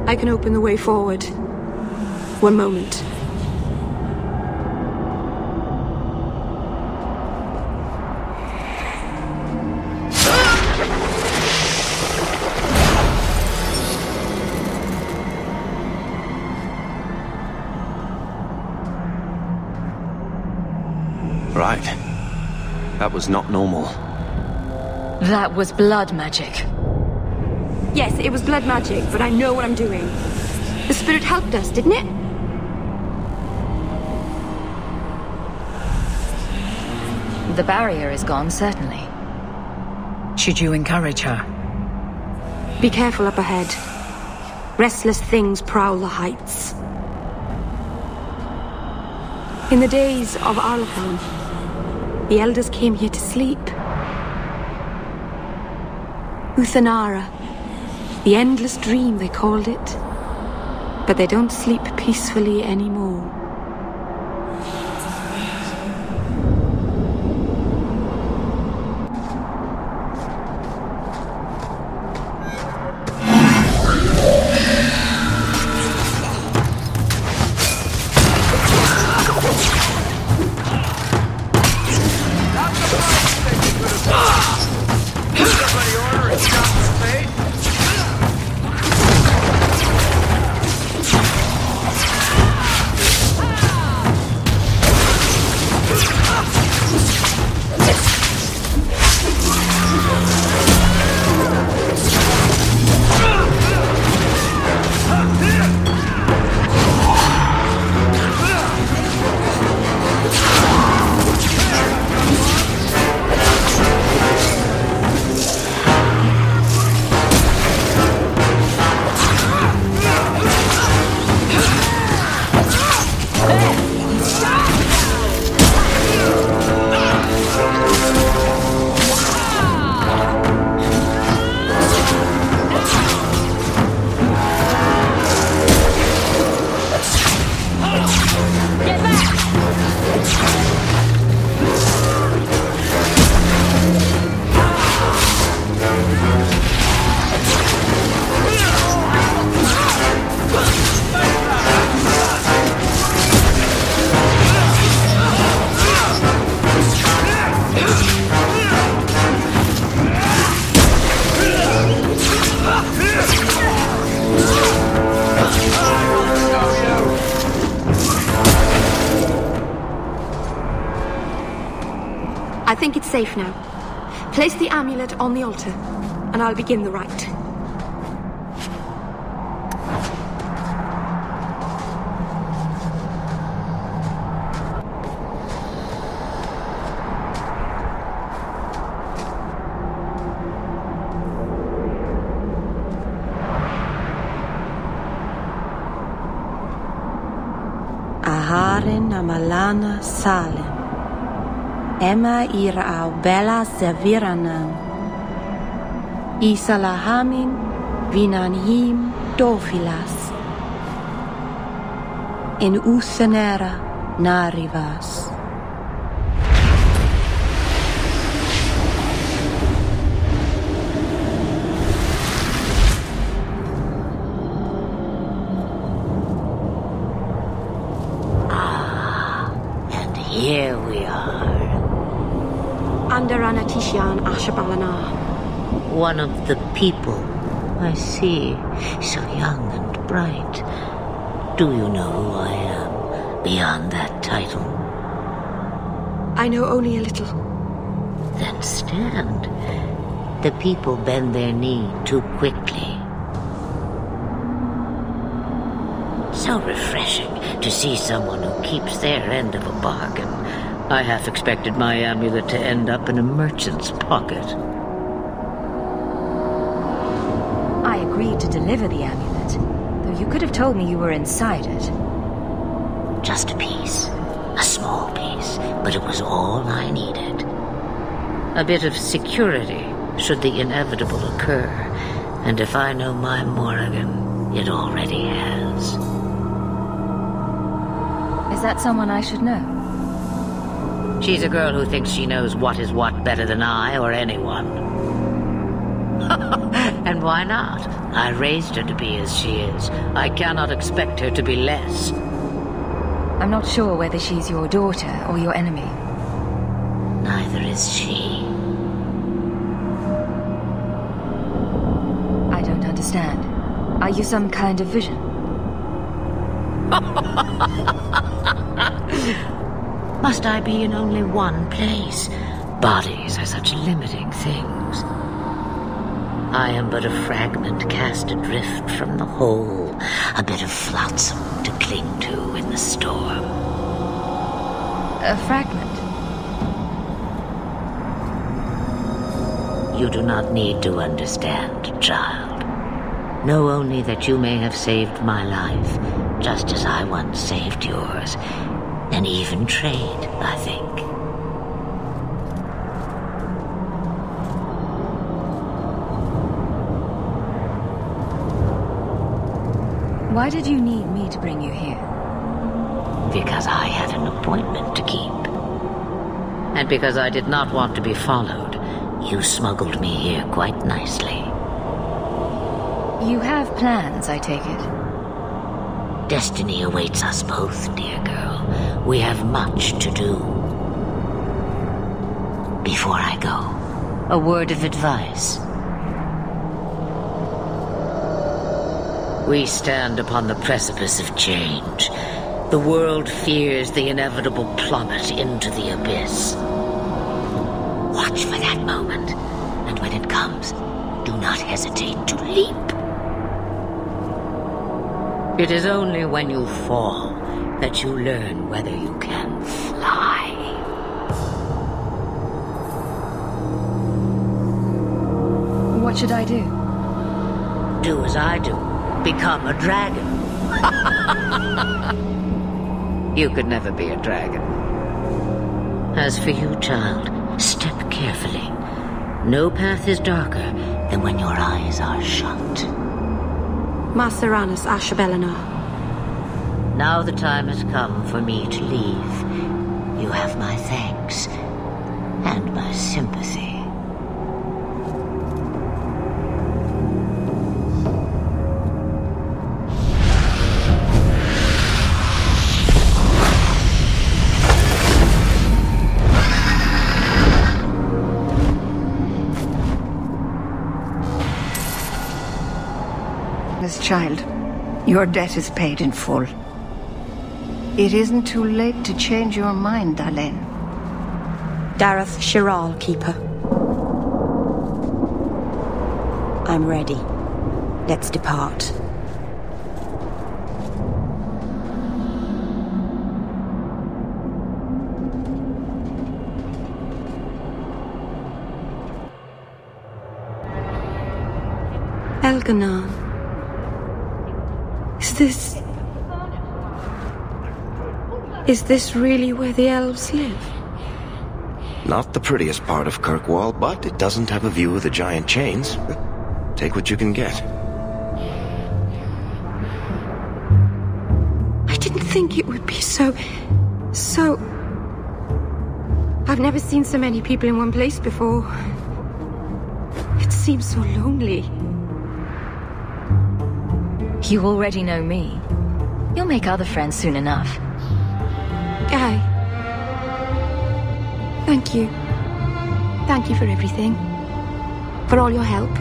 I can open the way forward. One moment. Right. That was not normal. That was blood magic. Yes, it was blood magic, but I know what I'm doing. The spirit helped us, didn't it? The barrier is gone, certainly. Should you encourage her? Be careful up ahead. Restless things prowl the heights. In the days of Arlathan, the elders came here to sleep. Uthanara, the endless dream they called it. But they don't sleep peacefully anymore. I think it's safe now. Place the amulet on the altar, and I'll begin the rite. Aharin Amalana Salem. Emma ira bella serviranan. Isalahamin vinanhim dofilas. In Uthanara narivas. And here we are. Under Anatishan Ashabalana. One of the people. I see. So young and bright. Do you know who I am, beyond that title? I know only a little. Then stand. The people bend their knee too quickly. So refreshing to see someone who keeps their end of a bargain. I half expected my amulet to end up in a merchant's pocket. I agreed to deliver the amulet, though you could have told me you were inside it. Just a piece. A small piece, but it was all I needed. A bit of security, should the inevitable occur. And if I know my Morrigan, it already has. Is that someone I should know? She's a girl who thinks she knows what is what better than I or anyone. And why not? I raised her to be as she is. I cannot expect her to be less. I'm not sure whether she's your daughter or your enemy. Neither is she. I don't understand. Are you some kind of vision? Must I be in only one place? Bodies are such limiting things. I am but a fragment cast adrift from the whole, a bit of flotsam to cling to in the storm. A fragment? You do not need to understand, child. Know only that you may have saved my life, just as I once saved yours. An even trade, I think. Why did you need me to bring you here? Because I had an appointment to keep. And because I did not want to be followed, you smuggled me here quite nicely. You have plans, I take it. Destiny awaits us both, dear girl. We have much to do. Before I go, a word of advice. We stand upon the precipice of change. The world fears the inevitable plummet into the abyss. Watch for that moment, and when it comes, do not hesitate to leap. It is only when you fall that you learn whether you can fly. What should I do? Do as I do. Become a dragon. You could never be a dragon. As for you, child, step carefully. No path is darker than when your eyes are shut. Maceranus Ashbelenar. Now the time has come for me to leave. You have my thanks and my sympathy. Child, your debt is paid in full. It isn't too late to change your mind, Dalen. Dareth Shiral, Keeper. I'm ready. Let's depart. Elganon. Is this really where the elves live? Not the prettiest part of Kirkwall, but it doesn't have a view of the giant chains. Take what you can get. I didn't think it would be so... I've never seen so many people in one place before. It seems so lonely. You already know me. You'll make other friends soon enough. Aye. Thank you. Thank you for everything. For all your help.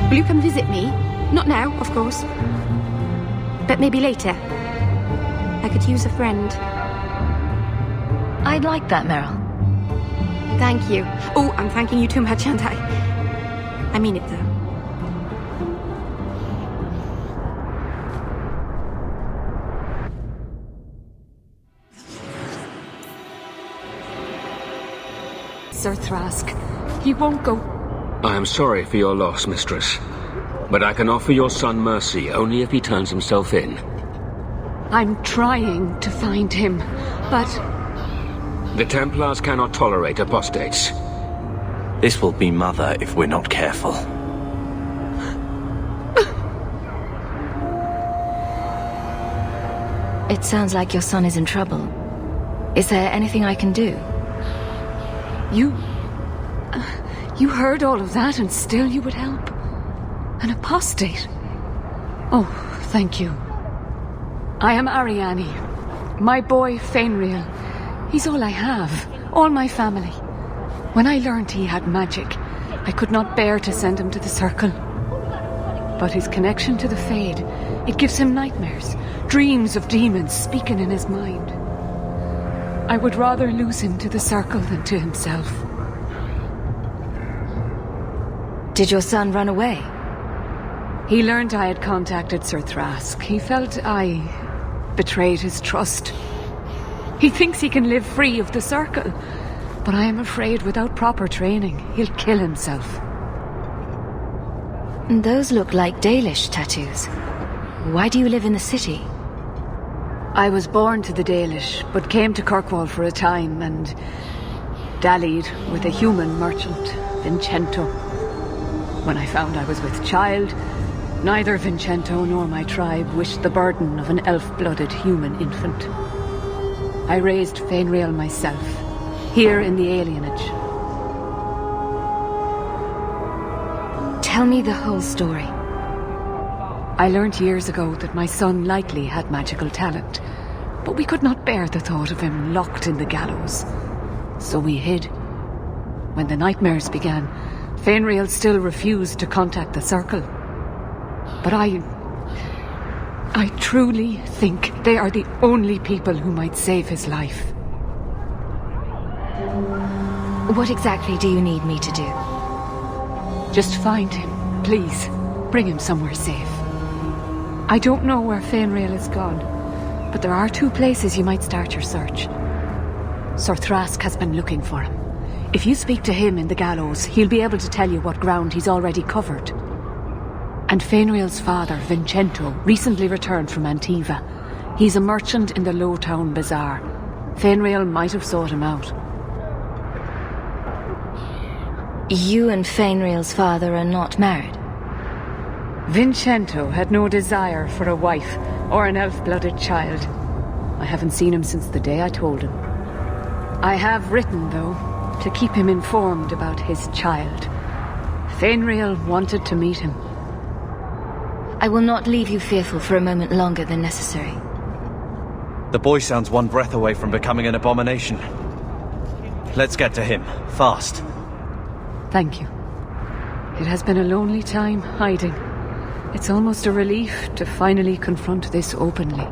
Will you come visit me? Not now, of course. But maybe later. I could use a friend. I'd like that, Meryl. Thank you. Oh, I'm thanking you too much, aren't I? I mean it, though. Sir Thrask, he won't go. I am sorry for your loss, mistress. But I can offer your son mercy only if he turns himself in. I'm trying to find him, but... The Templars cannot tolerate apostates. This will be Mother if we're not careful. It sounds like your son is in trouble. Is there anything I can do? You heard all of that and still you would help? An apostate? Oh, thank you. I am Ariane. My boy, Fainriel. He's all I have. All my family. When I learned he had magic, I could not bear to send him to the Circle. But his connection to the Fade, it gives him nightmares, dreams of demons speaking in his mind. I would rather lose him to the Circle than to himself. Did your son run away? He learned I had contacted Sir Thrask. He felt I betrayed his trust. He thinks he can live free of the Circle, but I am afraid without proper training, he'll kill himself. Those look like Dalish tattoos. Why do you live in the city? I was born to the Dalish, but came to Kirkwall for a time and dallied with a human merchant, Vincento. When I found I was with child, neither Vincento nor my tribe wished the burden of an elf-blooded human infant. I raised Fainriel myself, here in the alienage. Tell me the whole story. I learned years ago that my son likely had magical talent, but we could not bear the thought of him locked in the gallows. So we hid. When the nightmares began, Fainriel still refused to contact the Circle. But I truly think they are the only people who might save his life. What exactly do you need me to do? Just find him, please. Bring him somewhere safe. I don't know where Fainriel is gone, but there are 2 places you might start your search. Sir Thrask has been looking for him. If you speak to him in the gallows, he'll be able to tell you what ground he's already covered. And Fainriel's father, Vincento, recently returned from Antiva. He's a merchant in the Lowtown Bazaar. Fainriel might have sought him out. You and Fainriel's father are not married? Vincento had no desire for a wife or an elf-blooded child. I haven't seen him since the day I told him. I have written, though, to keep him informed about his child. Fainriel wanted to meet him. I will not leave you fearful for a moment longer than necessary. The boy sounds one breath away from becoming an abomination. Let's get to him, fast. Thank you. It has been a lonely time hiding. It's almost a relief to finally confront this openly.